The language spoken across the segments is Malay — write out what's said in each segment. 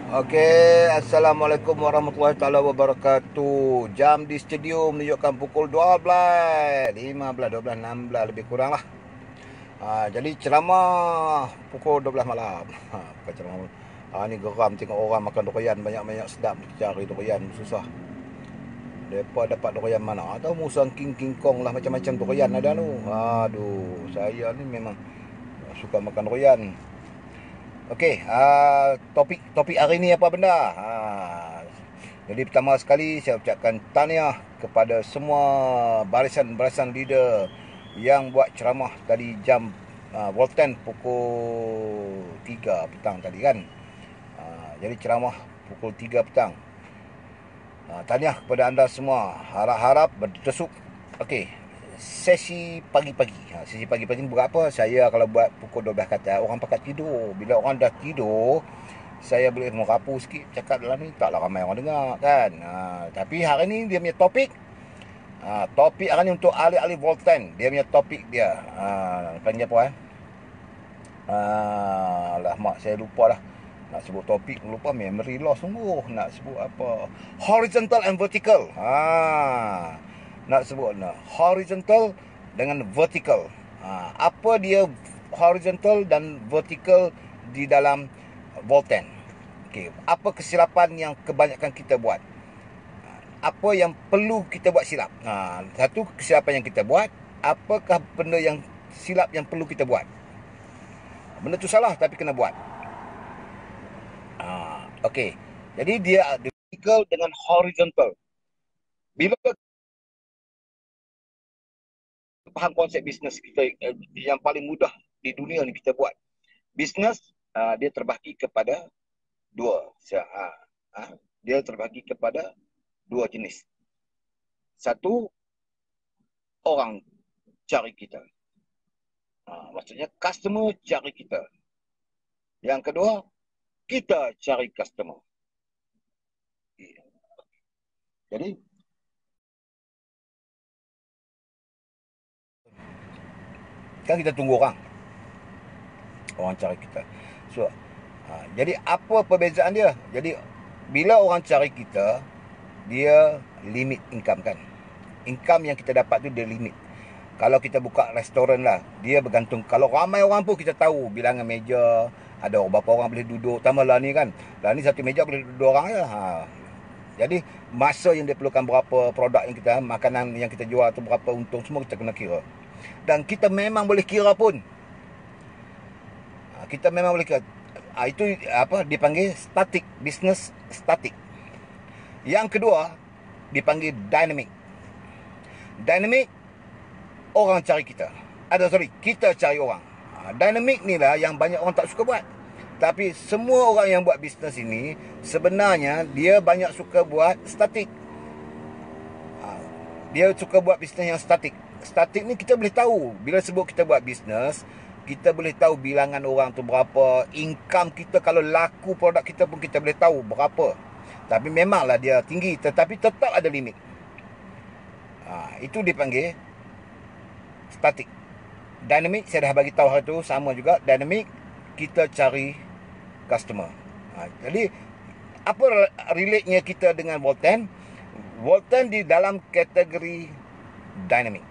Okey, Assalamualaikum warahmatullahi taala wabarakatuh. Jam di studio menunjukkan pukul 12, 15, 12, 16 lebih kurang lah. Jadi ceramah pukul 12 malam. Bukan ceramah. Ni geram tengok orang makan durian banyak-banyak, sedap cari durian susah. Depa dapat durian mana? Tahu musang king kong lah, macam-macam durian ada tu. Aduh, saya ni memang suka makan durian. Okey, topik hari ni apa benda? Jadi pertama sekali saya ucapkan tahniah kepada semua barisan-barisan leader yang buat ceramah tadi jam Volten pukul 3 petang tadi kan. Jadi ceramah pukul 3 petang. Tahniah kepada anda semua. Harap-harap berdesuk. Okey, sesi pagi-pagi. Sesi pagi-pagi ni buat apa? Saya kalau buat pukul 12 kata, orang pakat tidur. Bila orang dah tidur, saya boleh merapu sikit cakap dalam ni. Taklah ramai orang dengar kan. Tapi hari ni dia punya topik. Topik hari ni untuk ahli-ahli Volten. Dia punya topik dia. Panggil apa lah mak saya lupa dah. Nak sebut topik lupa, memory loss sungguh. Nak sebut apa? Horizontal and vertical. Nak sebut horizontal dengan vertical. Apa dia horizontal dan vertical di dalam Volten? Okey, apa kesilapan yang kebanyakan kita buat? Apa yang perlu kita buat silap? Satu kesilapan yang kita buat, apakah benda yang silap yang perlu kita buat? Benda tu salah tapi kena buat. Okey. Jadi dia vertical dengan horizontal. Bila faham konsep bisnes kita, yang paling mudah di dunia ni kita buat. Bisnes dia terbahagi kepada dua. Dia terbahagi kepada dua jenis. Satu, orang cari kita. Maksudnya customer cari kita. Yang kedua, kita cari customer. Jadi kan kita tunggu orang cari kita. So jadi apa perbezaan dia? Jadi bila orang cari kita, dia limit income kan. Income yang kita dapat tu dia limit. Kalau kita buka restoran lah, dia bergantung. Kalau ramai orang pun kita tahu bilangan meja, ada berapa orang boleh duduk. Tambahlah ni kan. Lah ni satu meja boleh duduk 2 orang je. Jadi masa yang dia perlukan, berapa produk yang kita, makanan yang kita jual tu berapa untung, semua kita kena kira. Dan kita memang boleh kira pun. Kita memang boleh kira. Itu apa dipanggil static, business static. Yang kedua dipanggil dynamic. Dynamic, orang cari kita. Kita cari orang. Dynamic ni lah yang banyak orang tak suka buat. Tapi semua orang yang buat bisnes ini sebenarnya dia banyak suka buat statik. Dia suka buat bisnes yang statik. Statik ni kita boleh tahu. Bila sebut kita buat bisnes, kita boleh tahu bilangan orang tu berapa, income kita, kalau laku produk kita pun kita boleh tahu berapa. Tapi memanglah dia tinggi, tetapi tetap ada limit. Itu dipanggil statik. Dynamic, saya dah bagi tahu hari tu, sama juga. Dynamic, kita cari customer. Jadi apa relate-nya kita dengan Volten? Volten di dalam kategori dynamic.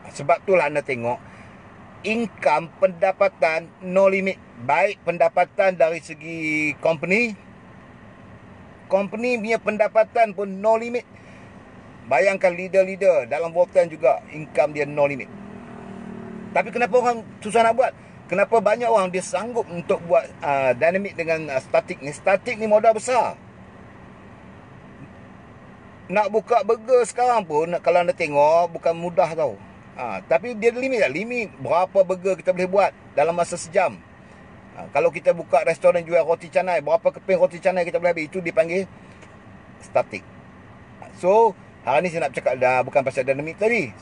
Sebab itulah anda tengok income, pendapatan no limit. Baik pendapatan dari segi company punya pendapatan pun no limit. Bayangkan leader-leader dalam Volten juga income dia no limit. Tapi kenapa orang susah nak buat? Kenapa banyak orang dia sanggup untuk buat dynamic dengan static ni? Static ni modal besar. Nak buka burger sekarang pun, kalau anda tengok, bukan mudah tau. Tapi dia ada limit tak? Limit berapa burger kita boleh buat dalam masa sejam. Kalau kita buka restoran jual roti canai, berapa keping roti canai kita boleh habis? Itu dipanggil static. So, hari ni saya nak cakap bukan pasal dynamic tadi.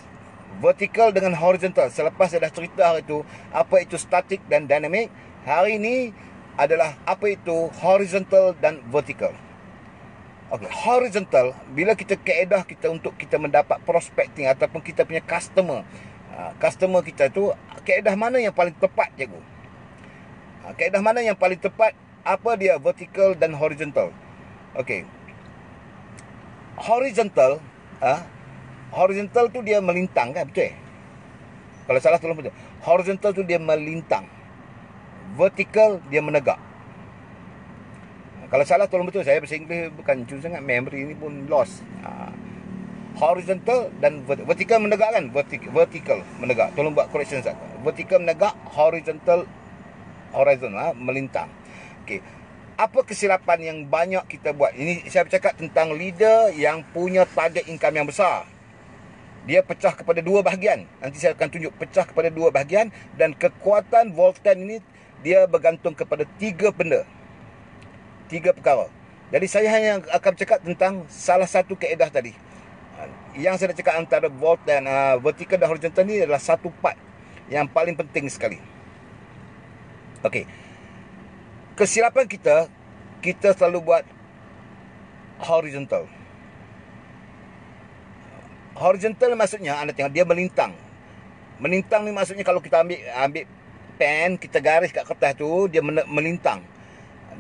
Vertical dengan horizontal. Selepas saya dah cerita hari itu apa itu static dan dynamic, hari ini adalah apa itu horizontal dan vertical. Okay, horizontal, bila kita kaedah kita untuk kita mendapat prospecting ataupun kita punya customer, customer kita tu, kaedah mana yang paling tepat, cikgu? Kaedah mana yang paling tepat Apa dia vertical dan horizontal? Okey. Horizontal, horizontal tu dia melintang kan, betul? Kalau salah tolong betul. Horizontal tu dia melintang. Vertical dia menegak. Kalau salah tolong betul, saya bahasa Inggeris bukan cun sangat, memory ni pun lost. Horizontal dan vertical menegak kan? Vertical menegak. Tolong buat correction Ustaz. Vertical menegak, horizontal melintang. Okey. Apa kesilapan yang banyak kita buat? Ini saya bercakap tentang leader yang punya target income yang besar. Dia pecah kepada dua bahagian. Nanti saya akan tunjuk pecah kepada dua bahagian, dan kekuatan Voltan ini dia bergantung kepada tiga benda. Tiga perkara. Jadi saya hanya akan cakap tentang salah satu kaedah tadi. Yang saya nak cakap antara Voltan, vertical dan horizontal ni adalah satu part yang paling penting sekali. Okey. Kesilapan kita selalu buat horizontal. Horizontal maksudnya anda tengok dia melintang. Melintang ni maksudnya kalau kita ambil pen, kita garis kat kertas tu, dia melintang.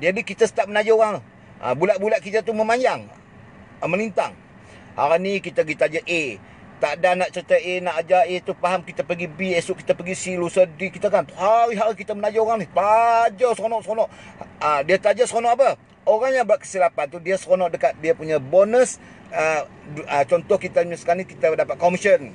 Jadi kita start menaja orang tu. Bulat-bulat kita tu memanjang, melintang. Hari ni kita pergi taja A. Tak ada nak cerita A, nak ajar A tu faham, kita pergi B, esok kita pergi C, lusa D. Kita kan hari-hari kita menaja orang ni. Taja seronok-seronok. Dia taja seronok apa? Orang yang buat kesilapan tu, dia seronok dekat dia punya bonus. Contoh kita sekarang ni kita dapat commission.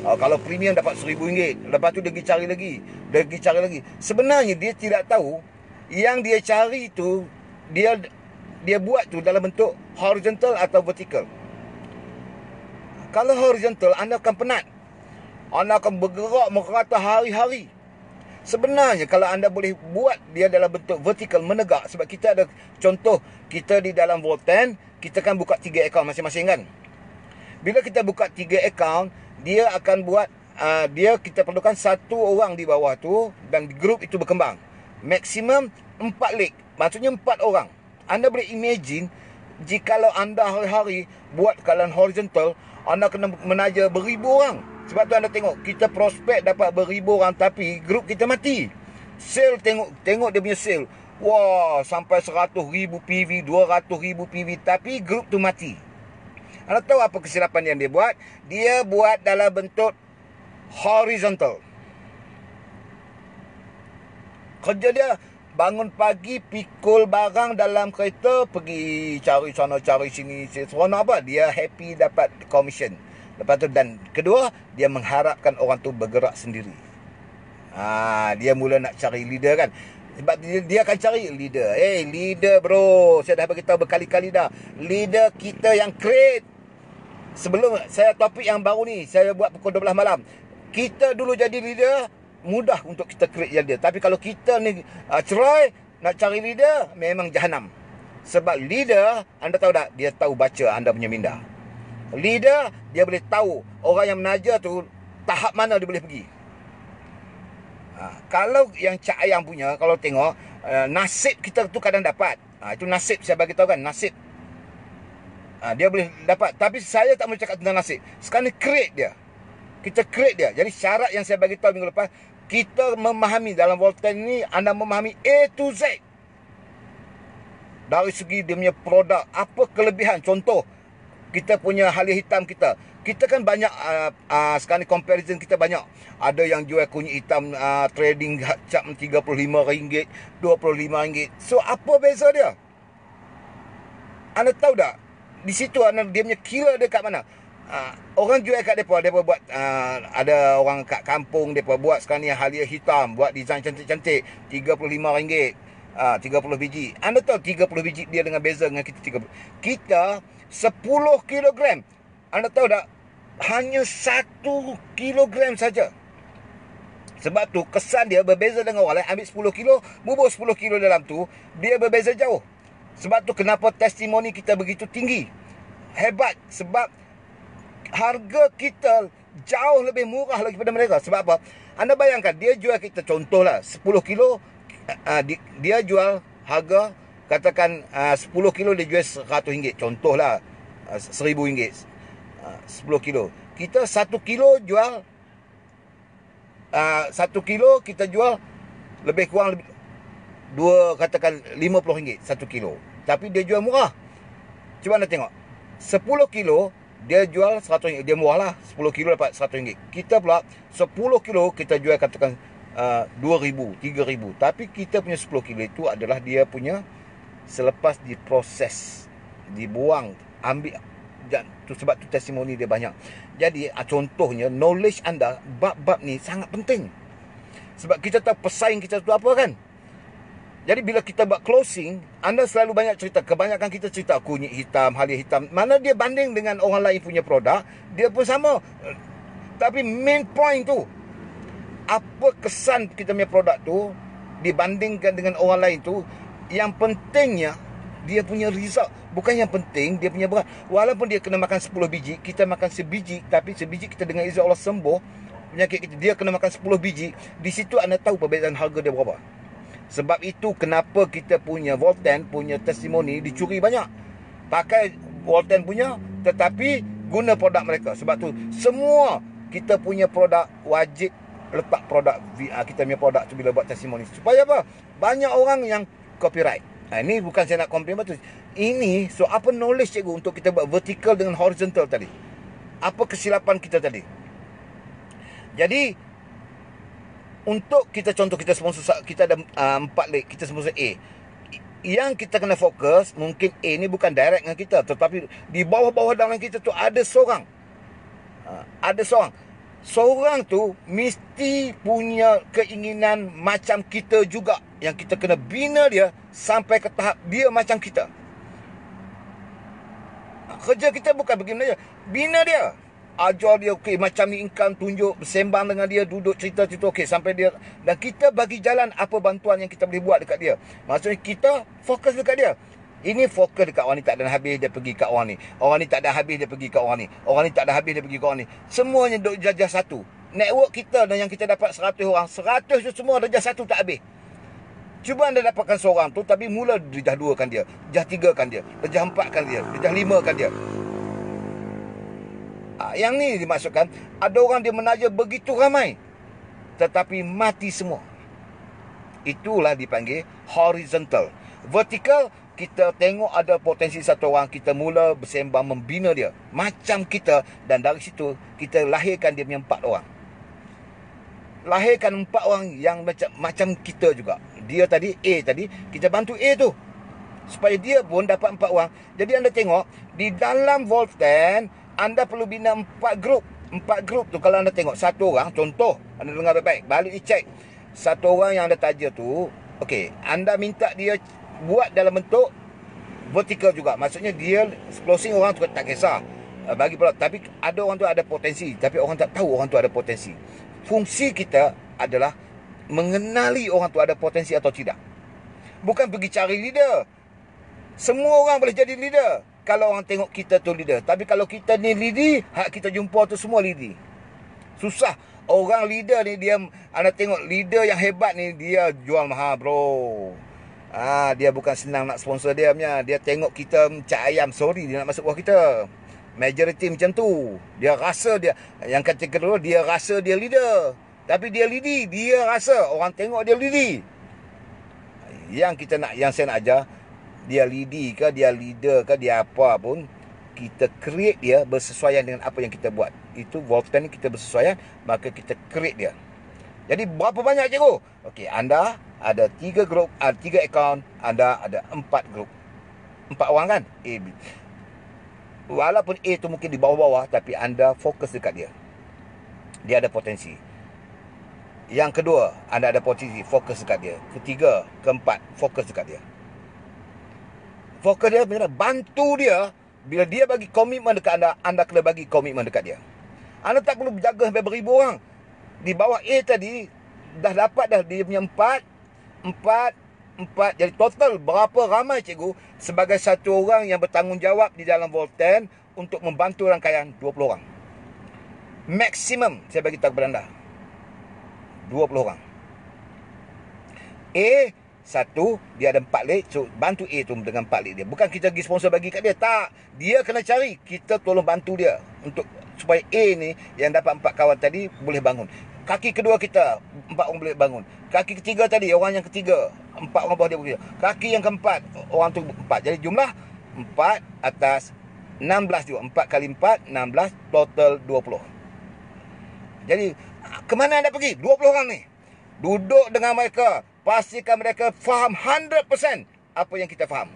Kalau premium dapat RM1,000. Lepas tu dia pergi cari lagi. Dia pergi cari lagi. Sebenarnya dia tidak tahu yang dia cari tu, dia buat tu dalam bentuk horizontal atau vertical. Kalau horizontal, anda akan penat. Anda akan bergerak merata hari-hari. Sebenarnya kalau anda boleh buat dia dalam bentuk vertical, menegak. Sebab kita ada contoh, kita di dalam Voltan, kita kan buka 3 akaun masing-masing kan. Bila kita buka 3 akaun, dia akan buat, kita perlukan satu orang di bawah tu, dan grup itu berkembang. Maksimum 4 league. Maksudnya 4 orang. Anda boleh imagine, jikalau anda hari-hari buat kalian horizontal, anda kena menaja beribu orang. Sebab tu anda tengok, kita prospek dapat beribu orang, tapi grup kita mati. Sale, tengok dia punya sale. Wah, sampai 100,000 PV, 200,000 PV, tapi grup tu mati. Anda tahu apa kesilapan yang dia buat? Dia buat dalam bentuk horizontal. Kerja dia bangun pagi, pikul barang dalam kereta, pergi cari sana, cari sini. Seronok apa? Dia happy dapat commission. Lepas tu, dan kedua, dia mengharapkan orang tu bergerak sendiri. Dia mula nak cari leader kan. Sebab dia akan cari leader. Leader bro, saya dah beritahu berkali-kali dah. Leader kita yang create. Sebelum saya topik yang baru ni, saya buat pukul 12 malam. Kita dulu jadi leader, mudah untuk kita create leader. Tapi kalau kita ni cerai nak cari leader, memang jahanam. Sebab leader, anda tahu tak, dia tahu baca anda punya minda. Leader, dia boleh tahu orang yang menaja tu tahap mana dia boleh pergi. Kalau yang Cak Ayang punya, kalau tengok, nasib kita tu kadang dapat. Itu nasib, saya bagi tahu kan, nasib. Dia boleh dapat. Tapi saya tak mau cakap tentang nasib. Sekarang ni create dia. Kita create dia. Jadi syarat yang saya bagi tahu minggu lepas, kita memahami dalam Voltan ni, anda memahami A to Z. Dari segi dia punya produk, apa kelebihan. Contoh, kita punya halia hitam kita. Kita kan banyak, sekarang ni comparison kita banyak. Ada yang jual kunyit hitam, trading cap RM35, RM25. So, apa beza dia? Anda tahu tak? Di situ dia punya killer dia kat mana? Orang jual kat mereka buat, ada orang kat kampung mereka buat sekarang ni halia hitam, buat design cantik-cantik, RM35, 30 biji. Anda tahu 30 biji dia dengan beza dengan kita 30. Kita 10 kilogram. Anda tahu tak? Hanya 1 kilogram saja. Sebab tu kesan dia berbeza dengan orang lain. Ambil 10 kilo, bubur 10 kilo dalam tu, dia berbeza jauh. Sebab tu kenapa testimoni kita begitu tinggi. Hebat. Sebab harga kita jauh lebih murah lagi pada mereka. Sebab apa? Anda bayangkan, dia jual kita, contohlah 10 kilo, dia jual harga, katakan 10 kilo dia jual RM100. Contohlah RM1,000. 10 kilo. Kita 1 kilo jual, 1 kilo kita jual lebih kurang katakan RM50 1 kilo. Tapi dia jual murah. Cuba anda tengok. 10 kilo dia jual RM100. Dia murah lah. 10 kilo dapat RM100. Kita pula 10 kilo kita jual katakan RM2,000, RM3,000. Tapi kita punya 10 kilo itu adalah dia punya selepas diproses, dibuang, ambil. Sebab tu testimoni dia banyak. Jadi contohnya knowledge anda bab-bab ni sangat penting. Sebab kita tahu pesaing kita tu apa kan. Jadi bila kita buat closing, anda selalu banyak cerita. Kebanyakan kita cerita kunyit hitam, halia hitam. Mana dia banding dengan orang lain punya produk, dia pun sama. Tapi main point tu, apa kesan kita punya produk tu dibandingkan dengan orang lain tu, yang pentingnya dia punya result. Bukan yang penting dia punya berat. Walaupun dia kena makan 10 biji, kita makan sebiji, tapi sebiji kita dengan izin Allah sembuh penyakit kita. Dia kena makan 10 biji. Di situ anda tahu perbezaan harga dia berapa. Sebab itu kenapa kita punya Volten punya testimoni dicuri banyak. Pakai Volten punya, tetapi guna produk mereka. Sebab tu semua kita punya produk wajib letak produk kita punya produk tu bila buat testimoni. Supaya apa? Banyak orang yang copyright. Ini bukan saya nak komplain betul. Ini so apa knowledge cikgu untuk kita buat vertical dengan horizontal tadi. Apa kesilapan kita tadi? Jadi untuk kita contoh kita sponsor, kita ada 4 leg, kita sponsor A. Yang kita kena fokus, mungkin A ni bukan direct dengan kita, tetapi di bawah-bawah dalam kita tu ada seorang. Ada seorang. Seorang tu mesti punya keinginan macam kita juga. Yang kita kena bina dia sampai ke tahap dia macam kita. Kerja kita bukan bagaimana je. Bina dia. Ajar dia, okey, macam ni income, tunjuk, bersembang dengan dia, duduk cerita-cerita, okey, sampai dia. Dan kita bagi jalan apa bantuan yang kita boleh buat dekat dia. Maksudnya kita fokus dekat dia. Ini fokus dekat orang ni tak ada habis, dia pergi kat orang ni. Orang ni tak ada habis, dia pergi kat orang ni. Orang ni tak ada habis, dia pergi kat orang ni. Semuanya duk jajah satu. Network kita dan yang kita dapat 100 orang, 100 tu semua darjah satu tak habis. Cuba anda dapatkan seorang tu, tapi mula darjah 2 kan dia, darjah 3 kan dia, darjah 4 kan dia, darjah 5 kan dia. Yang ni dimaksudkan, ada orang dia menaja begitu ramai, tetapi mati semua. Itulah dipanggil horizontal. Vertical, kita tengok ada potensi satu orang, kita mula bersembang membina dia macam kita, dan dari situ kita lahirkan dia punya 4 orang. Lahirkan 4 orang yang macam kita juga. Dia tadi, A tadi, kita bantu A tu supaya dia pun dapat 4 orang. Jadi anda tengok di dalam Volten, anda perlu bina 4 grup. 4 grup tu kalau anda tengok satu orang, contoh, anda dengar baik-baik, balik dicek. Satu orang yang anda taja tu, okey, anda minta dia buat dalam bentuk vertical juga. Maksudnya dia closing orang tu tak kisah, bagi pula. Tapi ada orang tu ada potensi, tapi orang tak tahu orang tu ada potensi. Fungsi kita adalah mengenali orang tu ada potensi atau tidak. Bukan pergi cari leader. Semua orang boleh jadi leader kalau orang tengok kita tu leader. Tapi kalau kita ni leader, hak kita jumpa tu semua leader. Susah. Orang leader ni dia, anda tengok leader yang hebat ni, dia jual mahal bro. Dia bukan senang nak sponsor dia punya. Dia tengok kita cak ayam, sorry dia nak masuk bawah kita. Majority macam tu. Dia rasa dia, yang kata kedua, dia rasa dia leader. Tapi dia leader, dia rasa orang tengok dia leader. Yang kita nak, yang saya nak ajar, dia leader ke, dia leader ke, dia apa pun, kita create dia bersesuaian dengan apa yang kita buat. Itu Volten ni kita bersesuaian, maka kita create dia. Jadi berapa banyak cikgu? Okey, anda ada 3 grup, 3 akaun, anda ada 4 grup. 4 orang kan? A, B. Walaupun A tu mungkin di bawah-bawah, tapi anda fokus dekat dia. Dia ada potensi. Yang kedua, anda ada potensi, fokus dekat dia. Ketiga, keempat, fokus dekat dia. Fokus dia benar, bantu dia. Bila dia bagi komitmen dekat anda, anda kena bagi komitmen dekat dia. Anda tak perlu berjaga sampai beribu orang. Di bawah A tadi, dah dapat dah dia punya 4. Jadi total berapa ramai cikgu sebagai satu orang yang bertanggungjawab di dalam Volten untuk membantu rangkaian 20 orang. Maksimum saya bagi tahu kepada anda 20 orang. A satu, dia ada 4 leg, so bantu A tu dengan 4 leg dia. Bukan kita pergi sponsor bagi kat dia, tak. Dia kena cari, kita tolong bantu dia untuk supaya A ni yang dapat 4 kawan tadi boleh bangun. Kaki kedua kita 4 orang boleh bangun. Kaki ketiga tadi, orang yang ketiga 4 orang bawah dia boleh. Kaki yang keempat, orang tu 4. Jadi jumlah 4 atas 16 juga. 4 kali 4 16, total 20. Jadi kemana anda pergi? 20 orang ni. Duduk dengan mereka, pastikan mereka faham 100% apa yang kita faham.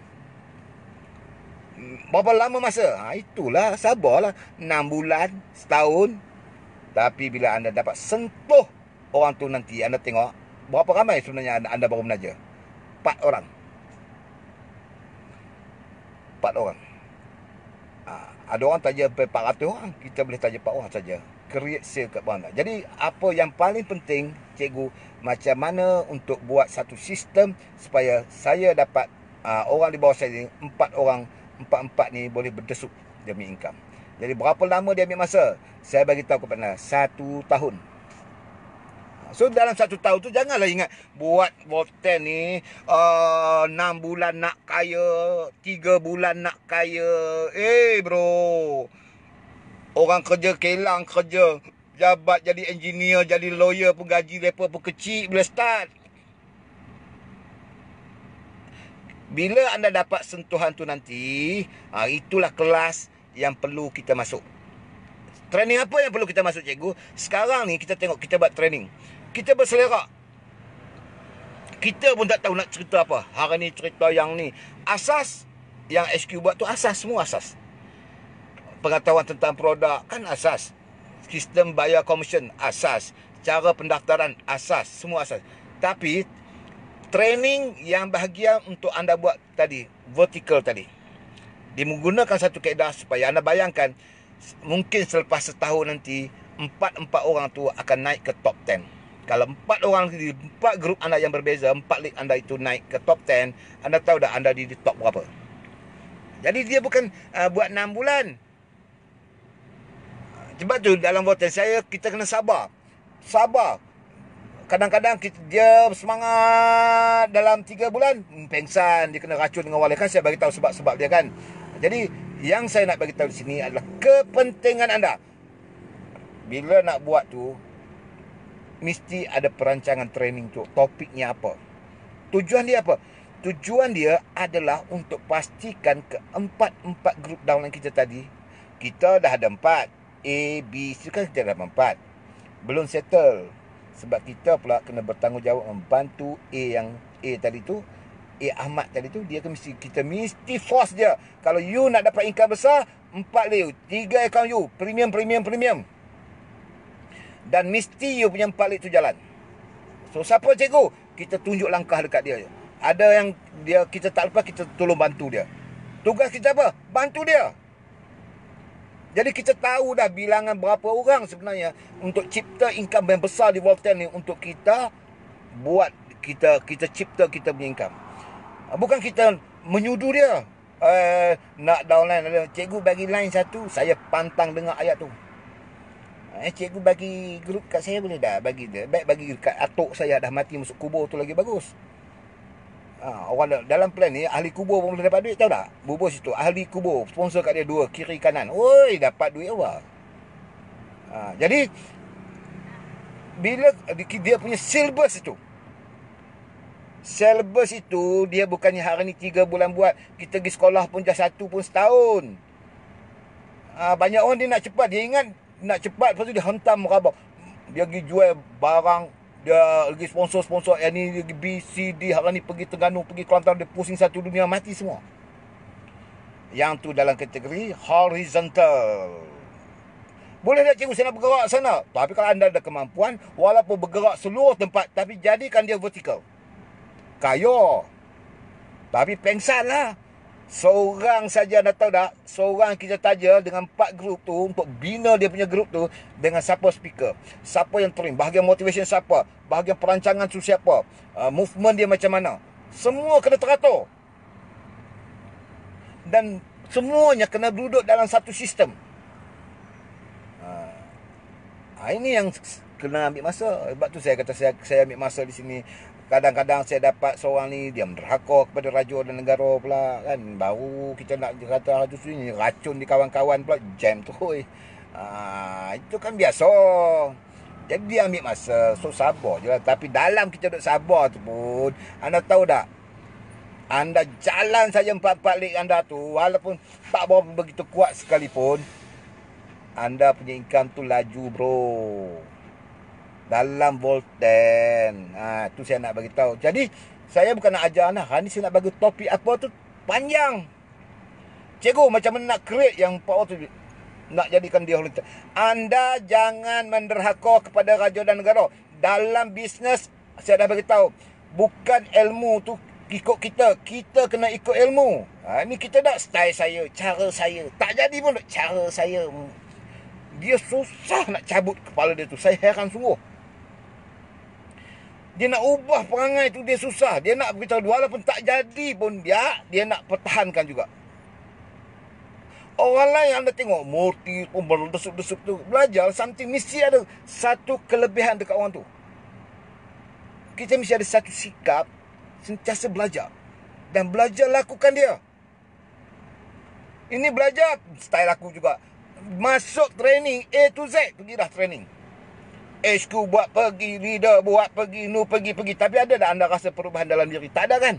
Berapa lama masa? Itulah, sabarlah. 6 bulan, setahun. Tapi bila anda dapat sentuh orang tu nanti, anda tengok berapa ramai sebenarnya anda baru menaja. 4 orang. 4 orang. Ada orang taja 400 orang, kita boleh taja 4 orang saja. Create sale kat bawah. Jadi apa yang paling penting, cikgu, macam mana untuk buat satu sistem supaya saya dapat orang di bawah saya ni, 4 orang, 4 ni boleh berdesuk demi income. Jadi berapa lama dia ambil masa? Saya bagi tahu kepada anda, 1 tahun. So dalam 1 tahun tu janganlah ingat buat Volten ni 6 bulan nak kaya, 3 bulan nak kaya. Bro, orang kerja kelang kerja, jabat jadi engineer, jadi lawyer pun gaji mereka pun kecil bila start. Bila anda dapat sentuhan tu nanti, itulah kelas yang perlu kita masuk. Training apa yang perlu kita masuk, cikgu? Sekarang ni kita tengok, kita buat training, kita berselerak. Kita pun tak tahu nak cerita apa. Hari ni cerita yang ni. Asas yang SQ buat tu asas, semua asas. Pengetahuan tentang produk kan asas. Sistem bayar komisen asas. Cara pendaftaran asas, semua asas. Tapi training yang bahagian untuk anda buat tadi, vertical tadi, dia menggunakan satu kaedah supaya anda bayangkan, mungkin selepas setahun nanti 4 orang tu akan naik ke top 10. Kalau 4 orang di 4 grup anda yang berbeza, 4 league anda itu naik ke top 10, anda tahu dah anda di top berapa. Jadi dia bukan buat 6 bulan. Sebab tu dalam voten saya, kita kena sabar. Sabar. Kadang-kadang dia semangat dalam 3 bulan, pengsan, dia kena racun dengan wali. Kan saya bagi tahu sebab-sebab dia kan. Jadi yang saya nak bagi tahu di sini adalah kepentingan anda. Bila nak buat tu, mesti ada perancangan training tu. Topiknya apa? Tujuan dia apa? Tujuan dia adalah untuk pastikan ke-4 grup downline kita tadi, kita dah ada 4. A, B, C kan kita dah 4. Belum settle. Sebab kita pula kena bertanggungjawab membantu A yang A tadi tu, Ahmad tadi tu, kita mesti force dia. Kalau you nak dapat income besar, 4 liu, 3 account you, premium. Dan mesti you punya 4 liu tu jalan. So siapa cikgu? Kita tunjuk langkah dekat dia. Ada yang kita tak lepas, kita tolong bantu dia. Tugas kita apa? Bantu dia. Jadi kita tahu dah bilangan berapa orang sebenarnya untuk cipta income yang besar di Volten ni, untuk kita buat, kita cipta kita punya income. Bukan kita menyudu dia. Nak downline, cikgu bagi line satu, saya pantang dengar ayat tu. Cikgu bagi grup kat saya boleh dah? Bagi dia. Baik bagi kat atuk saya dah mati masuk kubur tu lagi bagus. Orang dalam plan ni, ahli kubur pun boleh dapat duit, tahu tak? Bubur situ, ahli kubur, sponsor kat dia 2, kiri kanan. Oi, dapat duit awal. Jadi bila dia punya syllabus itu, dia bukannya hari ni 3 bulan buat, kita pergi sekolah pun just 1 pun setahun. Banyak orang dia nak cepat, dia ingat nak cepat, lepas tu dia hentam merabak. Dia pergi jual barang, dia pergi sponsor yang ni, B, C, D, hari ni pergi Terengganu, pergi Kelantan, dia pusing satu dunia, mati semua. Yang tu dalam kategori horizontal. Boleh tak cikgu saya nak bergerak sana? Tapi kalau anda ada kemampuan, walaupun bergerak seluruh tempat, tapi jadikan dia vertikal. Kaya. Tapi pengsan lah. Seorang saja, anda tahu tak? Seorang kita taja dengan 4 grup tu, untuk bina dia punya grup tu, dengan siapa speaker, siapa yang train, bahagian motivation siapa, bahagian perancangan tu siapa, movement dia macam mana, semua kena teratur. Dan semuanya kena duduk dalam satu sistem. Ini yang kena ambil masa. Sebab tu saya kata saya ambil masa di sini. Kadang-kadang saya dapat seorang ni dia menderhaka kepada raja dan negara pula kan. Baru kita nak kata raja sini racun di kawan-kawan pula, jam tu. Itu kan biasa. Jadi dia ambil masa. So sabar je lah. Tapi dalam kita duduk sabar tu pun, anda tahu tak, anda jalan saja 4-4 leg anda tu, walaupun tak berapa begitu kuat sekalipun, anda punya income tu laju bro. Dalam Volten. Tu saya nak bagi tahu. Jadi saya bukan nak ajar anda. Hari ni saya nak bagi topik apa tu panjang. Cikgu, macam mana nak create yang power tu, nak jadikan dia volunteer. Anda jangan menderhaka kepada raja dan negara. Dalam bisnes, saya dah bagi tahu, bukan ilmu tu ikut kita. Kita kena ikut ilmu. Ni kita dah style saya, cara saya. Tak jadi pun cara saya. Dia susah nak cabut kepala dia tu. Saya heran sungguh. Dia nak ubah perangai tu, dia susah. Dia nak beritahu, walaupun tak jadi pun dia nak pertahankan juga. Orang lain anda tengok murti pun berdesuk-desuk tu. Belajar something, mesti ada satu kelebihan dekat orang tu. Kita mesti ada satu sikap sentiasa belajar. Dan belajar lakukan dia. Ini belajar style aku juga. Masuk training A to Z, pergi dah training. HQ buat pergi, leader buat pergi, pergi. Tapi ada tak anda rasa perubahan dalam diri? Tak ada kan?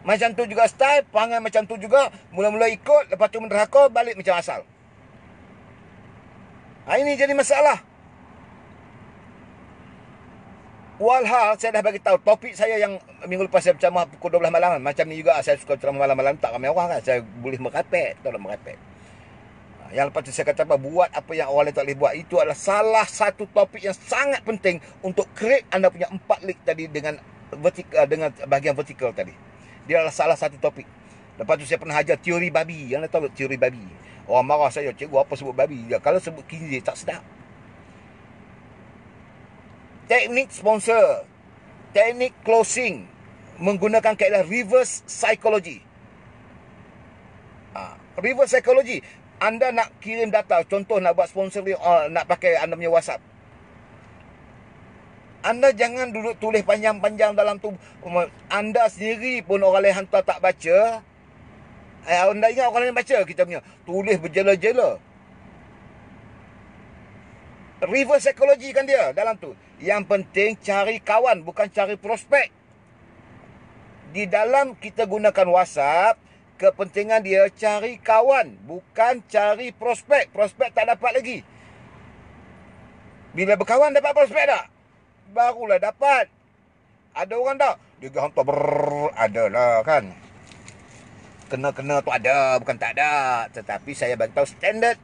Macam tu juga style, perangai macam tu juga. Mula-mula ikut, lepas tu menderhaka, balik macam asal. Ini jadi masalah. Walhal, saya dah bagi tahu topik saya yang minggu lepas saya berceramah pukul 12 malam. Macam ni juga saya suka ceramah malam-malam, tak ramai orang kan. Saya boleh merepek, tak nak merepek. Yang lepas tu saya kata apa, buat apa yang orang lain tak boleh buat. Itu adalah salah satu topik yang sangat penting untuk create anda punya 4 leg tadi dengan vertikal, dengan bahagian vertikal tadi. Dia adalah salah satu topik. Lepas tu saya pernah ajar teori babi. Anda tahu teori babi? Orang marah saya, cikgu apa sebut babi? Ya, kalau sebut khinzir tak sedap. Teknik sponsor, teknik closing, menggunakan kaedah reverse psychology. Reverse psychology. Anda nak kirim data, contoh nak buat sponsor, nak pakai anda punya WhatsApp. Anda jangan duduk tulis panjang-panjang dalam tu. Anda sendiri pun orang lain hantar tak baca. Anda ingat orang lain baca kita punya. Tulis berjela-jela. Reverse psychology kan dia dalam tu. Yang penting cari kawan, bukan cari prospek. Di dalam kita gunakan WhatsApp, kepentingan dia cari kawan, bukan cari prospek. Prospek tak dapat lagi. Bila berkawan dapat prospek tak? Barulah dapat. Ada orang tak? Dia hantar ada lah kan. Kena-kena tu ada, bukan tak ada. Tetapi saya bagi tahu standard.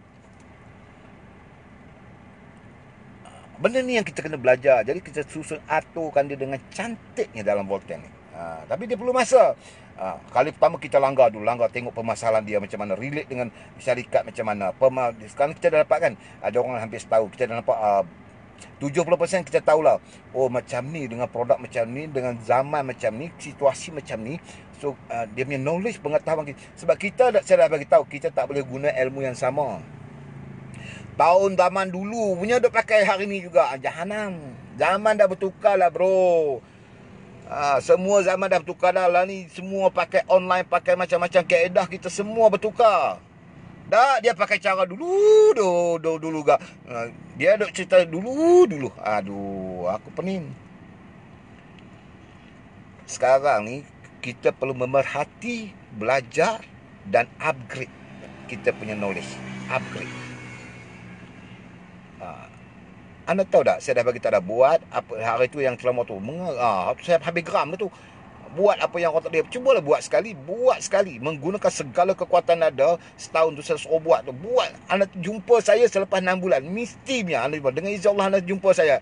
Benda ni yang kita kena belajar. Jadi kita susun aturkan dia dengan cantiknya dalam Volten ni. Tapi dia perlu masa. Kali pertama kita langgar dulu. Langgar tengok permasalahan dia macam mana. Relate dengan syarikat macam mana. Sekarang kita dah dapat kan. Ada orang hampir setahun. Kita dah nampak 70% kita tahulah. Oh macam ni. Dengan produk macam ni. Dengan zaman macam ni. Situasi macam ni. So dia punya knowledge, pengetahuan kita. Sebab saya dah bagi tahu. Kita tak boleh guna ilmu yang sama. Tahun zaman dulu punya duk pakai hari ni juga. Jahanam. Zaman dah bertukar lah bro. Semua zaman dah bertukar dah lah ni. Semua pakai online, pakai macam-macam kaedah kita semua bertukar. Dah dia pakai cara dulu gak. Dia duk cerita dulu. Aduh, aku pening. Sekarang ni kita perlu memerhati, belajar dan upgrade kita punya knowledge. Upgrade. Anda tahu tak, saya dah bagi tahu dah buat apa hari tu yang ceramah tu. Saya habis geram tu. Buat apa yang orang tak boleh. Cubalah buat sekali. Menggunakan segala kekuatan ada. Setahun tu saya suruh buat tu. Buat. Anda jumpa saya selepas 6 bulan. Mestinya anda jumpa. Dengan izin Allah anda jumpa saya.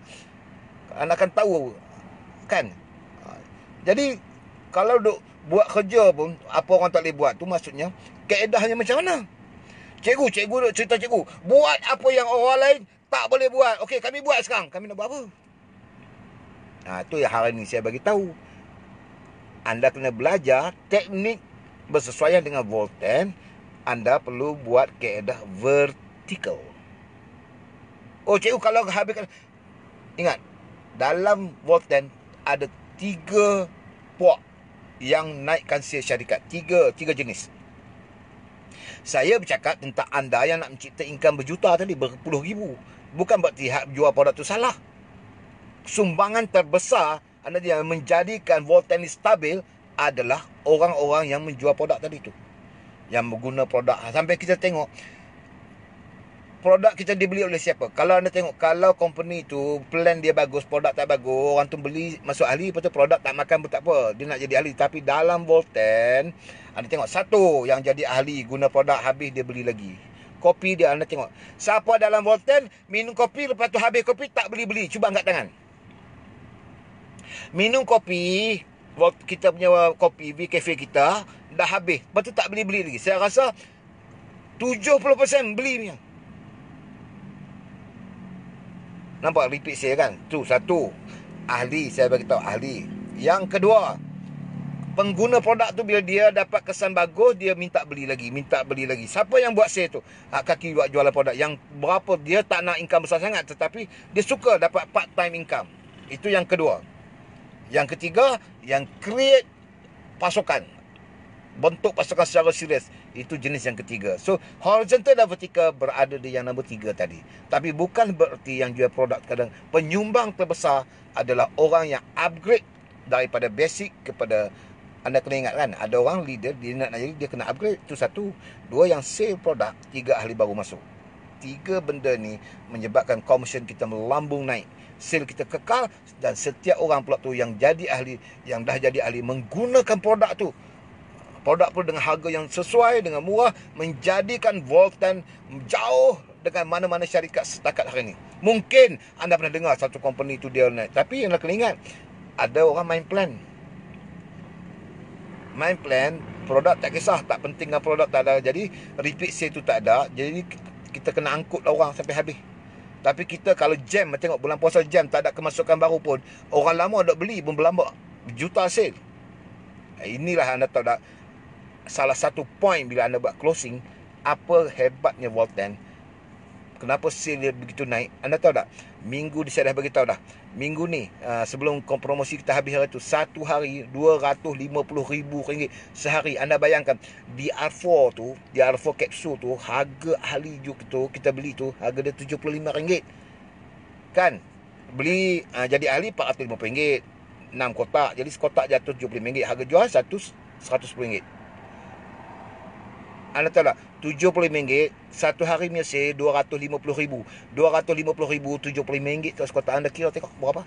Anda akan tahu. Kan? Jadi, kalau duk buat kerja pun, apa orang tak boleh buat tu maksudnya, kaedahnya macam mana? Cikgu duk cerita cikgu. Buat apa yang orang lain tak boleh buat. Okey, kami buat sekarang. Kami nak buat apa? Itu yang hari ni saya bagi tahu. Anda kena belajar teknik bersesuaian dengan Volten. Anda perlu buat kaedah vertikal. Oh, cikgu kalau habiskan. Ingat, dalam Volten ada 3 puak yang naikkan share syarikat. 3 jenis. Saya bercakap tentang anda yang nak mencipta income berjuta tadi, berpuluh ribu. Bukan berarti jual produk tu salah. Sumbangan terbesar anda yang menjadikan Volten ini stabil adalah orang-orang yang menjual produk tadi tu, yang mengguna produk. Sampai kita tengok produk kita dibeli oleh siapa. Kalau anda tengok, kalau company tu plan dia bagus, produk tak bagus, orang tu beli masuk ahli, lepas tu produk tak makan pun tak apa, dia nak jadi ahli. Tapi dalam Volten, anda tengok satu yang jadi ahli guna produk, habis dia beli lagi. Kopi dia, anda tengok siapa dalam Volten minum kopi, lepas tu habis kopi tak beli-beli. Cuba angkat tangan. Minum kopi, kita punya kopi di kafe kita dah habis, lepas tu tak beli-beli lagi. Saya rasa 70% beli punya. Nampak repeat saya kan? Tu satu. Ahli, saya bagi tahu ahli. Yang kedua, pengguna produk tu bila dia dapat kesan bagus, dia minta beli lagi, minta beli lagi. Siapa yang buat sale tu? Kaki buat jualan produk yang berapa, dia tak nak income besar sangat, tetapi dia suka dapat part time income. Itu yang kedua. Yang ketiga, yang create pasokan, bentuk pasukan secara serius. Itu jenis yang ketiga. So, horizontal dan vertical berada di yang nombor 3 tadi. Tapi bukan berarti yang jual produk kadang penyumbang terbesar adalah orang yang upgrade daripada basic kepada, anda kena ingat kan, ada orang leader, dia nak jadi, dia kena upgrade. Itu satu. Dua, yang sale produk. 3, ahli baru masuk. 3 benda ni menyebabkan commission kita melambung naik, sale kita kekal, dan setiap orang pula tu yang jadi ahli, yang dah jadi ahli, menggunakan produk tu, produk pun dengan harga yang sesuai, dengan murah, menjadikan Volten jauh dengan mana-mana syarikat setakat hari ini. Mungkin anda pernah dengar satu company tu dia naik, tapi yang nak kena ingat, ada orang main plan. Main plan, produk tak kisah, tak penting dengan produk tak ada. Jadi repeat sale tu tak ada. Jadi kita kena angkut orang sampai habis. Tapi kita kalau jam, tengok bulan puasa jam, tak ada kemasukan baru pun, orang lama nak beli pun berlambak juta sale. Inilah anda tahu tak, salah satu point bila anda buat closing, apa hebatnya Volten, kenapa sale dia begitu naik. Anda tahu tak, minggu ni saya dah beritahu dah, minggu ni sebelum promosi kita habis hari tu, satu hari RM250,000 sehari. Anda bayangkan DR4 tu, DR4 kapsul tu, harga ahli juk tu kita beli tu, harga dia RM75 kan. Beli jadi ahli RM450, 6 kotak, jadi sekotak jatuh RM75. Harga jual RM110. Anda tahu tak, RM75, satu hari punya sale RM250,000. RM250,000, RM75 tu sekotak. Anda kira tengok berapa?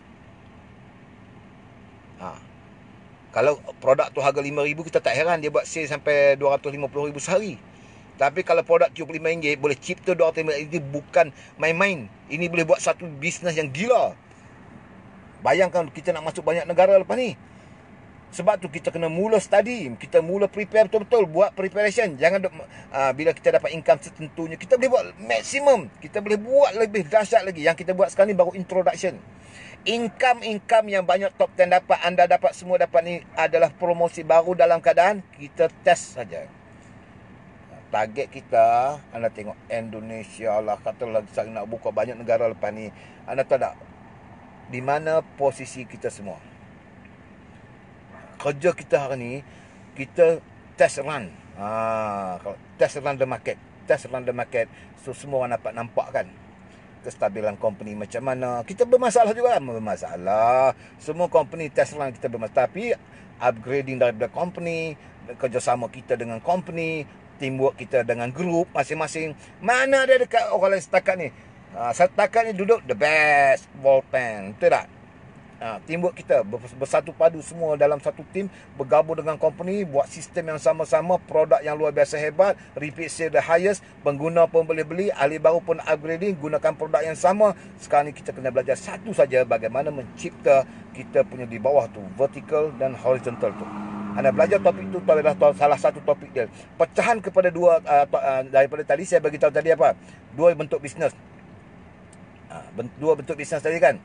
Kalau produk tu harga RM5,000, kita tak heran dia buat sale sampai RM250,000 sehari. Tapi kalau produk RM75 boleh cipta RM250,000, ini bukan main-main. Ini boleh buat satu bisnes yang gila. Bayangkan kita nak masuk banyak negara lepas ni. Sebab tu kita kena mula study, kita mula prepare betul-betul, buat preparation. Jangan bila kita dapat income setentunya, kita boleh buat maksimum, kita boleh buat lebih dahsyat lagi. Yang kita buat sekarang ni baru introduction. Income yang banyak top 10 dapat, anda dapat, semua dapat ni adalah promosi baru dalam keadaan kita test saja. Target kita, anda tengok Indonesia lah, katalah nak buka banyak negara lepas ni. Anda tahu tak di mana posisi kita semua? Kerja kita hari ni, kita test run. Test run the market. Test run the market. So, semua orang dapat nampak kan kestabilan company macam mana. Kita bermasalah juga. Bermasalah. Semua company test run kita bermasalah. Tapi, upgrading daripada company, kerjasama kita dengan company, teamwork kita dengan group masing-masing. Mana ada dekat orang lain setakat ni? Setakat ni duduk the best Volten. Betul tak? Teamwork kita bersatu padu semua dalam satu tim, bergabung dengan company, buat sistem yang sama-sama, produk yang luar biasa hebat, repeat sale the highest, pengguna pun boleh beli, ahli baru pun upgrading, gunakan produk yang sama. Sekarang ni kita kena belajar satu saja, bagaimana mencipta kita punya di bawah tu, vertical dan horizontal tu. Anda belajar topik tu adalah salah satu topik dia. Pecahan kepada dua, daripada tadi saya bagi tahu tadi apa? Dua bentuk bisnes. Dua bentuk bisnes tadi kan?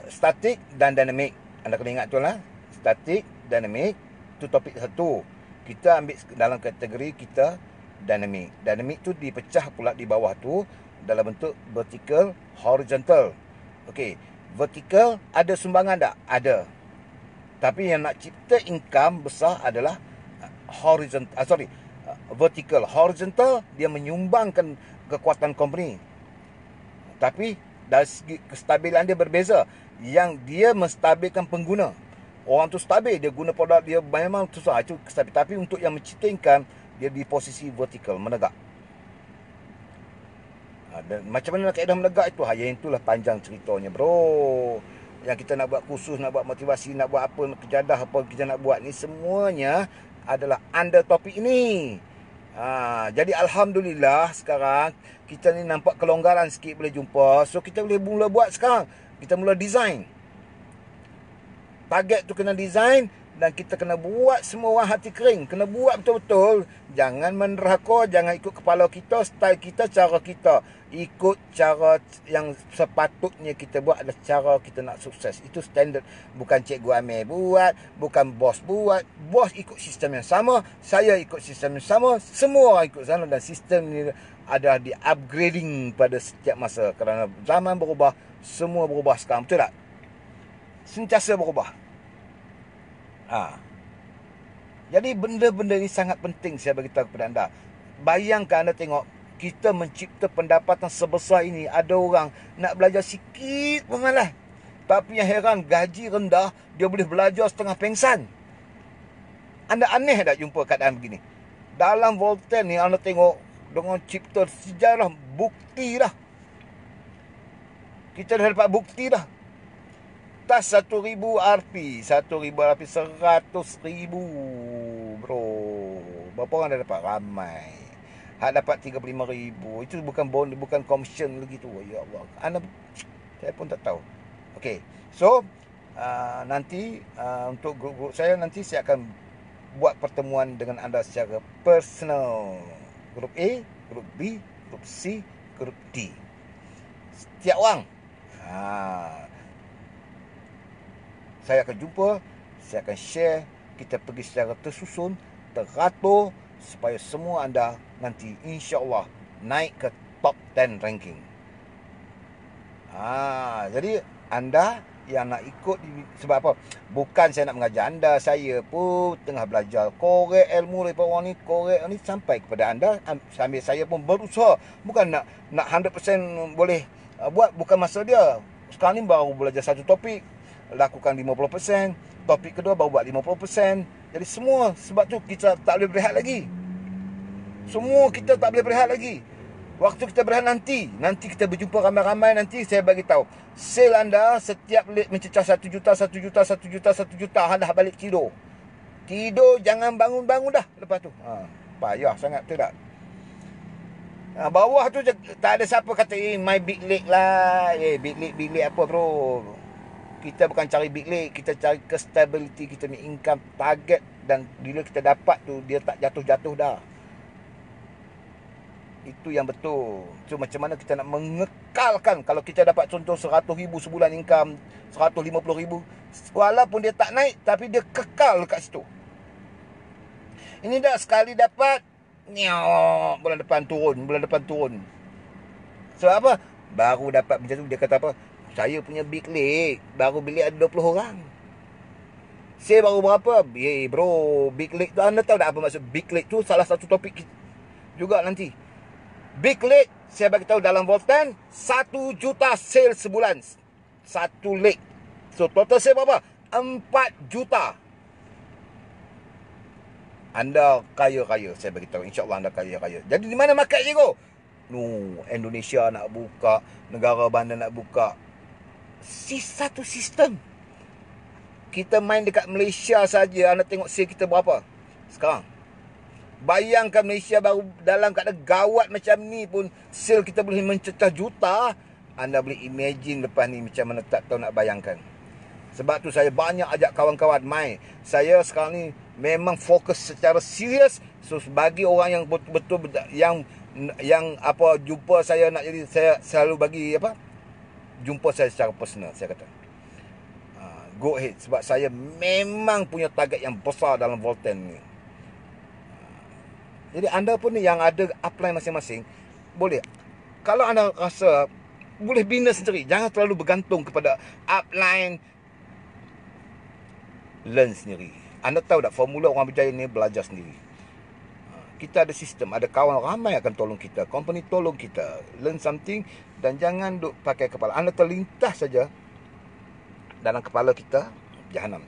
Static dan dynamic. Anda kena ingat tu lah. Static, dynamic. Itu topik satu. Kita ambil dalam kategori kita dynamic. Dynamic tu dipecah pula di bawah tu dalam bentuk vertical, horizontal. Okey, vertical ada sumbangan tak? Ada. Tapi yang nak cipta income besar adalah horizontal. Vertical. Horizontal dia menyumbangkan kekuatan company. Tapi dari segi kestabilan dia berbeza. Yang dia menstabilkan pengguna. Orang tu stabil, dia guna produk dia memang susah. Itu stabil. Tapi untuk yang mencitingkan, dia di posisi vertikal, menegak. Dan macam mana kaedah menegak itu? Yang itulah panjang ceritanya, bro. Yang kita nak buat kursus, nak buat motivasi, nak buat apa, nak kejadah apa kita nak buat ni, semuanya adalah under topik ini. Jadi Alhamdulillah sekarang kita ni nampak kelonggaran sikit boleh jumpa. So kita boleh mula buat sekarang. Kita mula design. Target tu kena design dan kita kena buat semua orang hati kering. Kena buat betul-betul. Jangan meneraka, jangan ikut kepala kita, style kita, cara kita. Ikut cara yang sepatutnya kita buat adalah cara kita nak sukses. Itu standard. Bukan Cikgu Amir buat, bukan bos buat. Bos ikut sistem yang sama, saya ikut sistem yang sama, semua orang ikut sana dan sistem ni ada di upgrading pada setiap masa. Kerana zaman berubah, semua berubah sekarang. Betul tak? Sentiasa berubah. Jadi benda-benda ni sangat penting saya beritahu kepada anda. Bayangkan anda tengok, kita mencipta pendapatan sebesar ini, ada orang nak belajar sikit pun malas. Tapi yang heran, gaji rendah, dia boleh belajar setengah pengsan. Anda aneh tak jumpa keadaan begini? Dalam Voltaire ni, anda tengok, dengan cipta sejarah, bukti dah. Kita dah dapat bukti dah. Tas 1,000 Rp. 1,000 Rp 100,000, bro. Berapa orang dah dapat? Ramai. Hak dapat 35,000. Itu bukan bond, bukan commission lagi tu. Ya Allah. Saya pun tak tahu. Okey. So, nanti untuk grup-grup saya, nanti saya akan buat pertemuan dengan anda secara personal. Grup A, grup B, grup C, grup D. Setiap orang. Saya akan jumpa, saya akan share, kita pergi secara tersusun, teratur, supaya semua anda nanti insya-Allah naik ke top 10 ranking. Jadi anda yang nak ikut, sebab apa? Bukan saya nak mengajar anda, saya pun tengah belajar korek ilmu daripada orang ni, korek ni sampai kepada anda, sambil saya pun berusaha. Bukan nak 100% boleh buat, bukan masa dia. Sekarang ni baru belajar satu topik, lakukan 50%, topik kedua baru buat 50%. Jadi semua, sebab tu kita tak boleh berehat lagi. Semua kita tak boleh berehat lagi. Waktu kita berehat nanti kita berjumpa ramai-ramai, nanti saya bagi tahu. Sale anda setiap lead mencecah 1 juta, 1 juta, 1 juta, 1 juta, anda balik tidur. Tidur, jangan bangun-bangun dah lepas tu. Payah sangat, betul tak? Bawah tu tak ada siapa kata my big leg lah. Big leg apa, bro? Kita bukan cari big leg, kita cari stability kita ni, income target, dan bila kita dapat tu dia tak jatuh-jatuh dah. Itu yang betul. So macam mana kita nak mengekalkan? Kalau kita dapat contoh 100,000 sebulan income, 150,000, walaupun dia tak naik, tapi dia kekal dekat situ. Ini dah sekali dapat, bulan depan turun. Sebab apa? Baru dapat macam tu, dia kata apa? Saya punya big leg, baru bilik ada 20 orang. Saya baru berapa? Bro, big leg tu, anda tahu tak apa maksud big leg tu? Salah satu topik juga nanti. Big leg, saya bagi tahu dalam Voltan, 1 juta sale sebulan. Satu leg. So total sale berapa? 4 juta. Anda kaya-kaya, saya bagi tahu. InsyaAllah anda kaya-kaya. Jadi di mana market je kau? Indonesia nak buka, negara bandar nak buka. Satu sistem. Kita main dekat Malaysia saja, anda tengok sale kita berapa sekarang. Bayangkan Malaysia baru dalam keadaan gawat macam ni pun sale kita boleh mencecah juta. Anda boleh imagine lepas ni macam mana, tak tahu nak bayangkan. Sebab tu saya banyak ajak kawan-kawan main. Saya sekarang ni memang fokus secara serius. So bagi orang yang betul-betul yang apa jumpa saya nak jadi, saya selalu bagi apa? Jumpa saya secara personal, saya kata. Go ahead, sebab saya memang punya target yang besar dalam Voltan ni. Jadi anda pun ni yang ada upline masing-masing, boleh. Kalau anda rasa boleh bina sendiri, jangan terlalu bergantung kepada upline. Learn sendiri. Anda tahu tak formula orang berjaya ni? Belajar sendiri. Kita ada sistem, ada kawan ramai akan tolong kita. Company tolong kita. Learn something dan jangan duk pakai kepala. Anda terlintas saja dalam kepala kita, jahanam.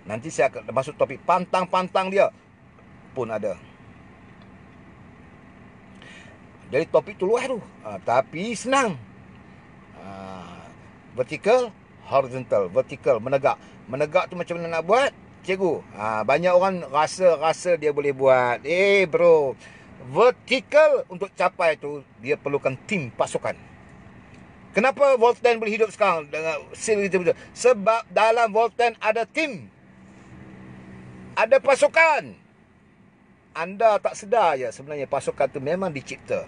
Nanti saya akan masuk topik pantang-pantang dia pun ada. Jadi topik tu luas tu. Tapi senang. Vertical, horizontal. Vertical, menegak. Menegak tu macam mana nak buat? Cikgu, banyak orang rasa dia boleh buat. Bro, vertical untuk capai tu, dia perlukan tim pasukan. Kenapa Volten boleh hidup sekarang dengan sel kita? Sebab dalam Volten ada tim. Ada pasukan. Anda tak sedar je sebenarnya pasukan tu memang dicipta.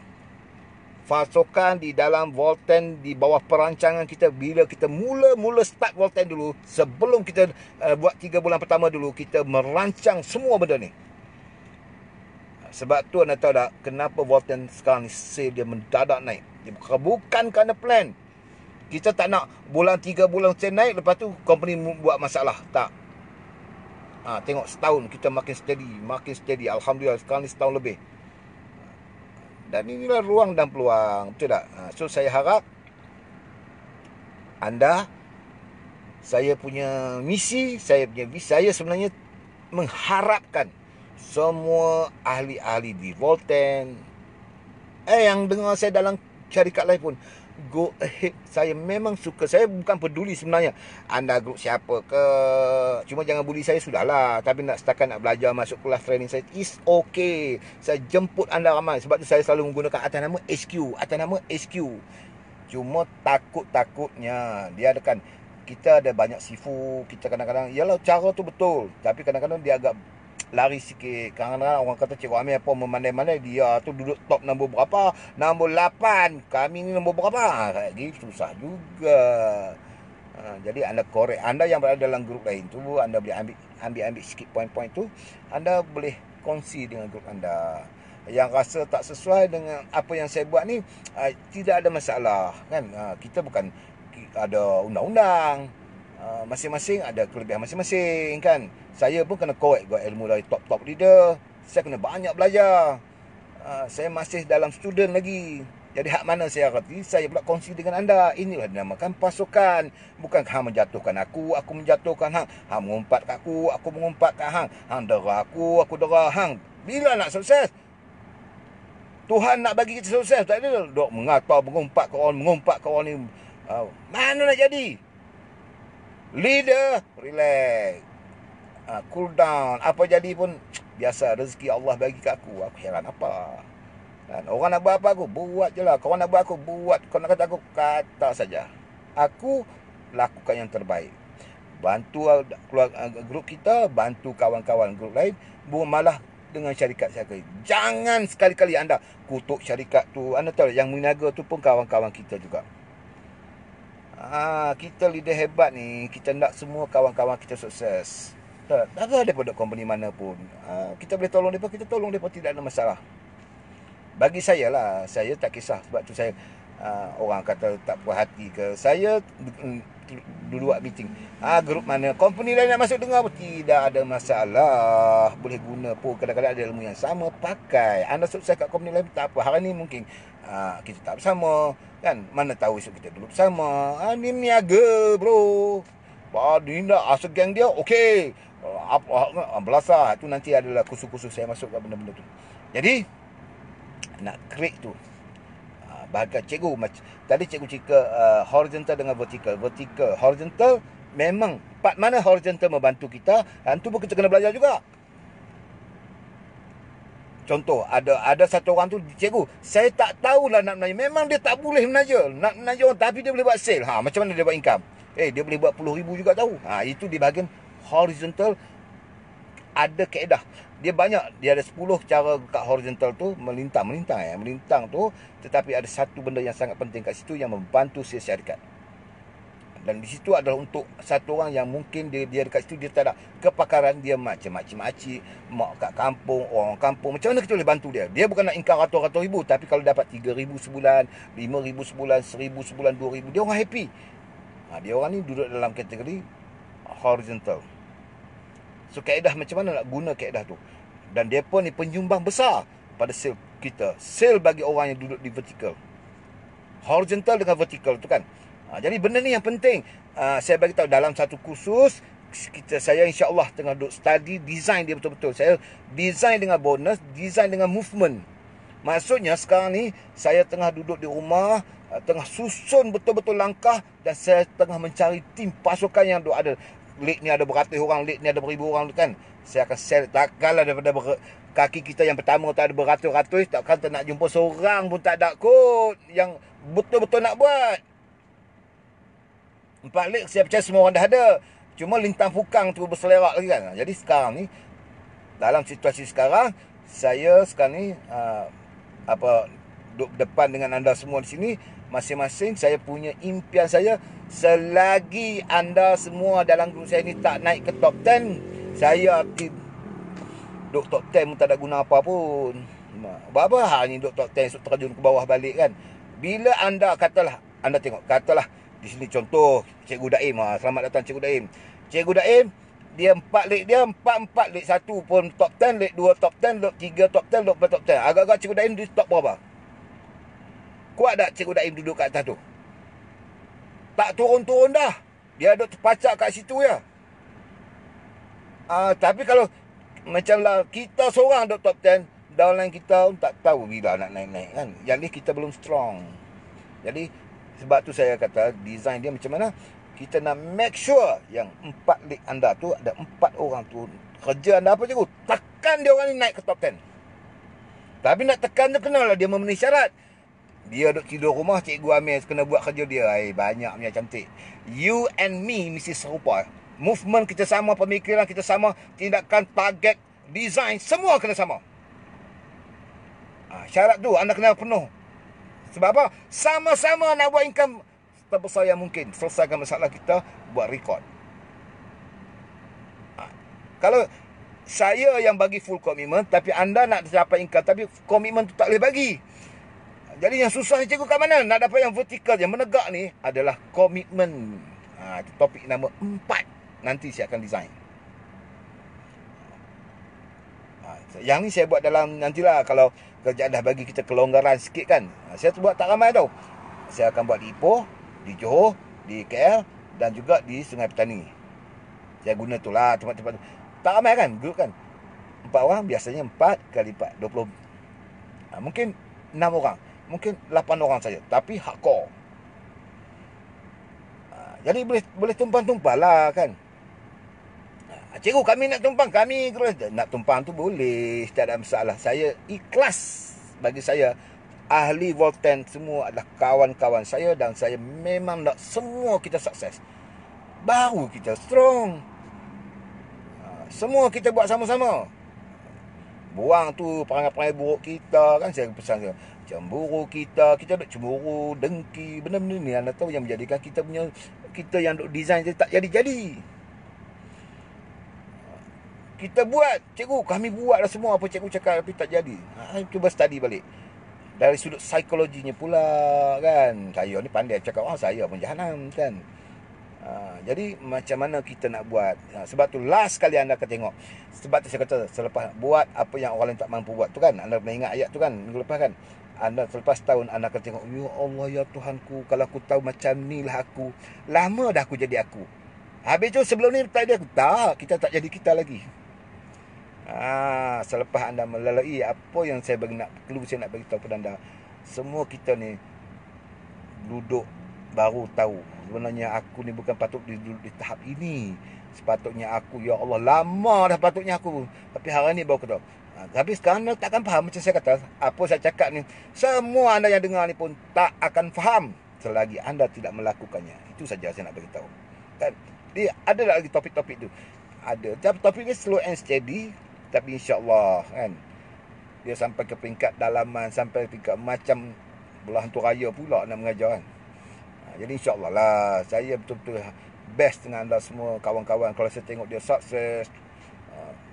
Pasukan di dalam Volten, di bawah perancangan kita, bila kita mula start Volten dulu, sebelum kita buat 3 bulan pertama dulu, kita merancang semua benda ni. Sebab tu anda tahu tak kenapa Volten sekarang ni sale dia mendadak naik. Bukan kerana plan. Kita tak nak bulan 3 bulan sale naik, lepas tu company buat masalah. Tak. Tengok setahun kita makin steady. Alhamdulillah sekarang ni setahun lebih. Dan inilah ruang dan peluang. Betul tak? So saya harap anda, saya punya misi, saya sebenarnya mengharapkan semua ahli-ahli di Volten, yang dengar saya dalam syarikat lain pun, go ahead. Saya memang suka. Saya bukan peduli sebenarnya anda grup siapa ke. Cuma jangan bully saya, sudahlah. Tapi setakat nak belajar, masuk kelas training saya, is okay. Saya jemput anda ramai. Sebab tu saya selalu menggunakan atas nama HQ. Cuma takutnya dia kan, kita ada banyak sifu. Kita kadang-kadang, yalah cara tu betul, tapi kadang-kadang dia agak lari sikit. Kadang-kadang orang kata Cikgu Amir apa memandai-mandai, dia tu duduk top nombor berapa, nombor 8, kami ni nombor berapa. Kayak gitu susah juga. Jadi anda korek, anda yang berada dalam grup lain tu, anda boleh ambil sikit poin-poin tu, anda boleh kongsi dengan grup anda. Yang rasa tak sesuai dengan apa yang saya buat ni, tidak ada masalah kan. Kita bukan ada undang-undang. Masing-masing ada kelebihan masing-masing kan. Saya pun kena korek ilmu dari top leader. Saya kena banyak belajar. Saya masih dalam student lagi. Jadi hak mana saya reti, saya pula kongsi dengan anda. Inilah dinamakan pasukan. Bukan hang menjatuhkan aku menjatuhkan hang. Hang mengumpat kat aku mengumpat kat hang. Hang dera aku dera hang. Bila nak sukses? Tuhan nak bagi kita sukses, tak ada dok mengata mengumpat ke orang ni. Mana nak jadi? Leader, relax. Cool down. Apa jadi pun biasa, rezeki Allah bagi kat aku. Aku heran apa. Dan orang nak buat apa aku, buat je lah. Kau nak buat aku, buat. Kau nak kata aku, kata saja. Aku lakukan yang terbaik. Bantu grup kita, bantu kawan-kawan grup lain. Malah dengan syarikat saya. Jangan sekali-kali anda kutuk syarikat tu. Anda tahu yang meniaga tu pun kawan-kawan kita juga. Kita leader hebat ni, kita nak semua kawan-kawan kita sukses. Tak ada daripada company mana pun. Kita boleh tolong mereka, kita tolong mereka, tidak ada masalah. Bagi saya lah, saya tak kisah. Sebab tu saya, orang kata tak puas hati ke, saya dulu buat meeting. Grup mana, company lain nak masuk dengar pun tidak ada masalah. Boleh guna pun, kadang-kadang ada ilmu yang sama, pakai. Anda sukses kat company lain, tak apa. Hari ni mungkin kita tak bersama kan, mana tahu esok kita duduk bersama. Ni niaga bro. Ni nak asal geng dia okey. Belasah tu nanti adalah khusus-khusus saya masuk kat benda-benda tu. Jadi nak create tu bahagian cikgu tadi cikgu cakap horizontal dengan vertical. Horizontal memang part mana horizontal membantu kita, dan tu pun kita kena belajar juga. Contoh, ada satu orang tu, cikgu, saya tak tahulah nak menaja. Memang dia tak boleh menaja. Nak menaja orang, tapi dia boleh buat sale. Macam mana dia buat income? Dia boleh buat RM10,000 juga tahu. Itu di bahagian horizontal. Ada kaedah. Dia banyak. Dia ada 10 cara kat horizontal tu. Melintang tu. Tetapi ada satu benda yang sangat penting kat situ, yang membantu syarikat. Dan di situ adalah untuk satu orang yang mungkin dia dekat situ, dia tak ada kepakaran, dia makcik-makcik, mak kat kampung, orang kampung. Macam mana kita boleh bantu dia? Dia bukan nak income ratus-ratus ribu, tapi kalau dapat 3,000 sebulan, 5,000 sebulan, 1,000 sebulan, 2,000, dia orang happy. Dia orang ni duduk dalam kategori horizontal. So kaedah macam mana nak guna kaedah tu? Dan mereka ni penyumbang besar pada sale kita. Sale bagi orang yang duduk di vertikal. Horizontal dengan vertikal tu kan. Jadi benda ni yang penting. Saya bagi tahu dalam satu kursus, saya insya-Allah tengah duk study design dia betul-betul. Saya design dengan bonus, design dengan movement. Maksudnya sekarang ni saya tengah duduk di rumah, tengah susun betul-betul langkah, dan saya tengah mencari tim pasukan yang ada. League ni ada beratus orang, league ni ada beribu orang kan. Saya akan sell. Takkanlah daripada kaki kita yang pertama tak ada beratus-ratus, takkan tak nak jumpa seorang pun tak ada kot yang betul-betul nak buat. 4 league saya percaya semua orang dah ada. Cuma lintang fukang tu berselerak lagi kan. Jadi sekarang ni, dalam situasi sekarang, saya sekarang ni duduk depan dengan anda semua di sini. Masing-masing saya punya impian saya. Selagi anda semua dalam grup saya ni tak naik ke top 10, saya duduk top 10 pun tak ada guna apa pun. Berapa hal ni duduk top 10 terjun ke bawah balik kan. Bila anda katalah, anda tengok, katalah di sini contoh Cikgu Daim. Selamat datang Cikgu Daim. Cikgu Daim, dia 4 leg dia 4 leg 1 pun top 10, leg 2 top 10, leg 3 top 10, leg 4 top 10. Agak-agak Cikgu Daim di top berapa? Kuat tak Cikgu Daim duduk kat atas tu? Tak turun-turun dah. Dia duduk terpacak kat situ ya. Tapi kalau macam lah kita seorang duduk top 10, downline kita pun tak tahu bila nak naik-naik kan. Yang ni kita belum strong. Jadi sebab tu saya kata design dia macam mana. Kita nak make sure yang 4 league anda tu ada 4 orang tu. Kerja anda apa cikgu? Tekan dia orang ni naik ke top 10. Tapi nak tekan tu kenalah dia memenuhi syarat. Dia duduk tidur rumah, Cikgu Amir kena buat kerja dia. Banyak punya cantik. You and me mesti serupa. Movement kita sama, pemikiran kita sama, tindakan, target, design, semua kena sama. Syarat tu anda kena penuh. Sebab apa? Sama-sama nak buat income terbesar yang mungkin. Selesaikan masalah kita, buat rekod. Kalau saya yang bagi full commitment, tapi anda nak dapat income, tapi komitmen tu tak boleh bagi. Jadi yang susah cikgu kat mana? Nak dapat yang vertikal, yang menegak ni adalah komitmen. Itu topik nombor 4. Nanti saya akan design. Yang ni saya buat dalam nantilah kalau kerjaan dah bagi kita kelonggaran sikit kan. Saya tu buat tak ramai tau. Saya akan buat di Ipoh, di Johor, di KL dan juga di Sungai Petani. Saya guna tu lah tempat-tempat tu. Tak ramai kan grup kan. 4 orang biasanya 4 kali 4 20. Mungkin 6 orang. Mungkin 8 orang saja. Tapi hardcore. Jadi boleh tumpang-tumpang lah kan. Cikgu kami nak tumpang. Kami nak tumpang tu boleh. Tak ada masalah. Saya ikhlas. Bagi saya, ahli Volten semua adalah kawan-kawan saya. Dan saya memang nak semua kita sukses. Baru kita strong. Semua kita buat sama-sama. Buang tu perangai-perangai buruk kita kan. Saya pesan dia, cemburu kita duk cemburu, dengki, benda-benda ni anda tahu yang menjadikan kita yang duk design tak jadi-jadi. Kita buat, cikgu kami buat dah semua apa cikgu cakap tapi tak jadi. Cuba study balik dari sudut psikologinya pula kan. Saya ni pandai cakap, saya pun jahanam kan. Jadi macam mana kita nak buat. Sebab tu last kali anda akan tengok. Sebab tu saya kata selepas buat apa yang orang lain tak mampu buat tu kan. Anda pernah ingat ayat tu kan minggu lepas kan. Anda selepas tahun anda akan tengok, ya Allah ya Tuhanku, kalau aku tahu macam ni lah aku, lama dah aku jadi aku. Habis tu sebelum ni tak jadi aku. Tak, kita tak jadi kita lagi. Selepas anda melalui apa yang saya nak bagi tahu kepada anda, semua kita ni duduk baru tahu sebenarnya aku ni bukan patut duduk di tahap ini. Sepatutnya aku, ya Allah, lama dah patutnya aku, tapi hari ni baru tahu. Tapi sekarang anda takkan faham. Macam saya kata, apa saya cakap ni, semua anda yang dengar ni pun tak akan faham selagi anda tidak melakukannya. Itu saja saya nak beritahu kan. Dia ada lagi topik-topik tu. Ada. Tapi topik ni slow and steady. Tapi insyaAllah kan, dia sampai ke peringkat dalaman, sampai peringkat macam belahan tu raya pula nak mengajar kan. Jadi insyaAllah lah, saya betul-betul best dengan anda semua kawan-kawan. Kalau saya tengok dia sukses,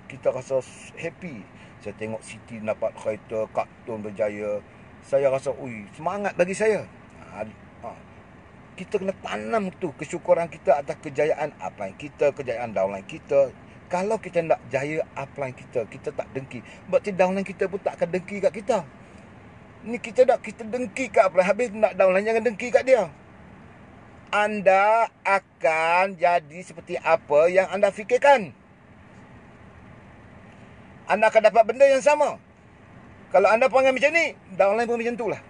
kita rasa happy. Saya tengok Siti dapat kereta, Kak Tun berjaya, saya rasa semangat bagi saya. Kita kena tanam tu kesyukuran kita atas kejayaan apa yang kita, kejayaan downline kita, Kalau kita nak jaya upline kita, kita tak dengki. Berarti downline kita pun tak akan dengki kat kita. Ni kita dengki kat upline, habis nak downline jangan dengki kat dia. Anda akan jadi seperti apa yang anda fikirkan. Anda akan dapat benda yang sama. Kalau anda perangai macam ni, downline pun macam tu lah.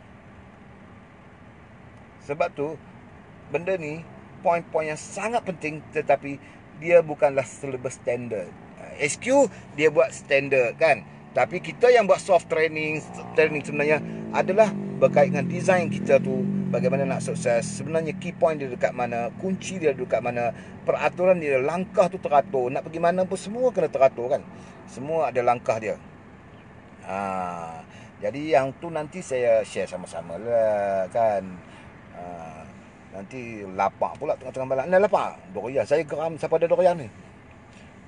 Sebab tu, benda ni, poin-poin yang sangat penting, tetapi dia bukanlah syllabus standard. SQ, dia buat standard kan. Tapi kita yang buat soft training sebenarnya adalah berkait dengan design kita tu, bagaimana nak sukses. Sebenarnya key point dia dekat mana, kunci dia dekat mana, peraturan dia, langkah tu teratur. Nak pergi mana pun semua kena teratur kan. Semua ada langkah dia. Jadi yang tu nanti saya share sama-sama lah kan. Nanti lapak pula tengah-tengah malam. Anda lapak? Durian. Saya geram siapa ada durian ni.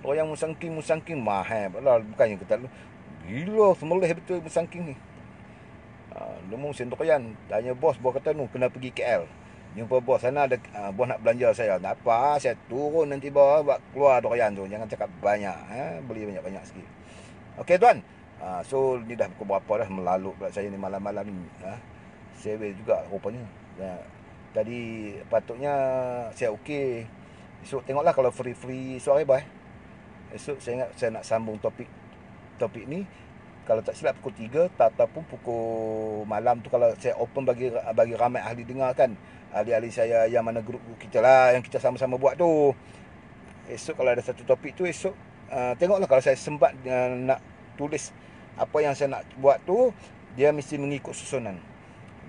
Durian musangking mahal. Bukannya kita gila semelih betul musangking ni. Lemu sen durian. Tanya bos kata nu kena pergi KL. Jumpa bos sana ada bos nak belanja saya. Tak apa, saya turun nanti bawah buat keluar durian tu. Jangan cakap banyak, beli banyak-banyak sikit. Okey tuan. So ni dah pukul berapa dah melalut pula saya ni malam-malam ni. Saya juga rupanya. Tadi patutnya saya okey. Esok tengoklah kalau free esok hari bye. Esok saya ingat saya nak sambung topik ni. Kalau tak silap pukul 3 ataupun pukul malam tu, kalau saya open bagi ramai ahli dengar kan. Ahli-ahli saya yang mana grup kita lah, yang kita sama-sama buat tu. Esok kalau ada satu topik tu, esok tengoklah kalau saya sempat nak tulis apa yang saya nak buat tu, dia mesti mengikut susunan.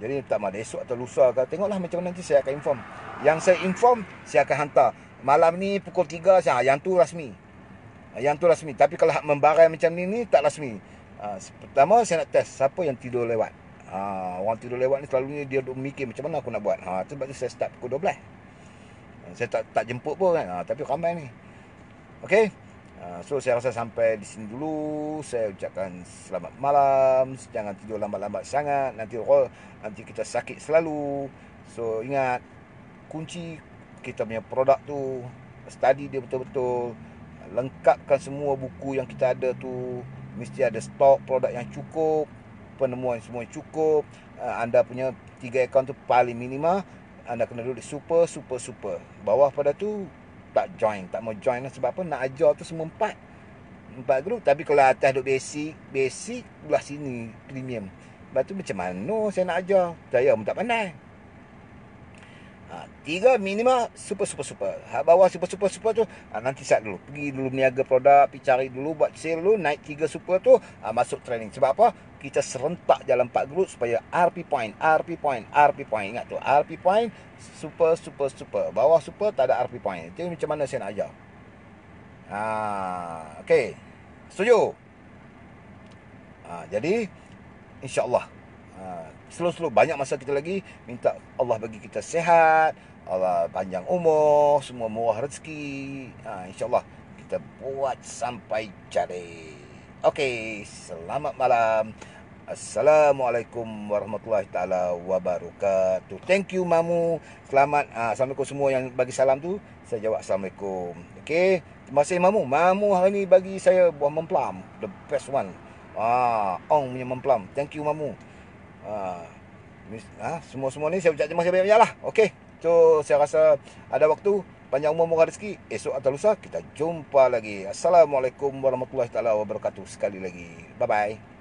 Jadi tak ada esok atau lusa ke, tengoklah macam mana nanti saya akan inform. Yang saya inform, saya akan hantar. Malam ni pukul 3 yang tu rasmi. Tapi kalau membarai macam ni tak rasmi. Pertama saya nak test siapa yang tidur lewat. Orang tidur lewat ni selalunya dia duk mikir macam mana aku nak buat. Sebab tu saya start pukul 12. Saya tak jemput pun kan. Tapi ramai ni. Okey. So saya rasa sampai di sini dulu. Saya ucapkan selamat malam. Jangan tidur lambat-lambat sangat. Nanti kita sakit selalu. So ingat, kunci kita punya produk tu, study dia betul-betul. Lengkapkan semua buku yang kita ada tu. Mesti ada stok produk yang cukup, penemuan semua yang cukup. Anda punya 3 akaun tu paling minima. Anda kena duduk super. Bawah pada tu tak mau join lah. Sebab apa? Nak ajar tu semua 4 grup. Tapi kalau atas duduk basic belah sini premium. Lepas tu macam mana saya nak ajar? Saya pun tak pandai. 3 minima super. Bawah super tu nanti start dulu. Pergi dulu berniaga produk, pergi cari dulu, buat sale dulu, naik 3 super tu, masuk training. Sebab apa? Kita serentak dalam 4 grup supaya RP point. Ingat tu, RP point super. Bawah super tak ada RP point. Itu macam mana saya nak ajar. Okey. Setuju? Jadi insya-Allah slow banyak masa kita lagi. Minta Allah bagi kita sihat, Allah panjang umur, semua murah rezeki. InsyaAllah kita buat sampai jadi. Okey, selamat malam. Assalamualaikum warahmatullahi taala wabarakatuh. Thank you Mamu. Selamat. Assalamualaikum semua yang bagi salam tu. Saya jawab Assalamualaikum. Okey. Terima kasih Mamu. Mamu hari ni bagi saya buah memplam. The best one. Ong punya memplam. Thank you Mamu. Semua ni saya ucap terima kasih banyak-banyak lah. Okey. So saya rasa ada waktu, panjang umur murah rezeki. Esok atau lusa kita jumpa lagi. Assalamualaikum warahmatullahi taala wabarakatuh. Sekali lagi. Bye bye.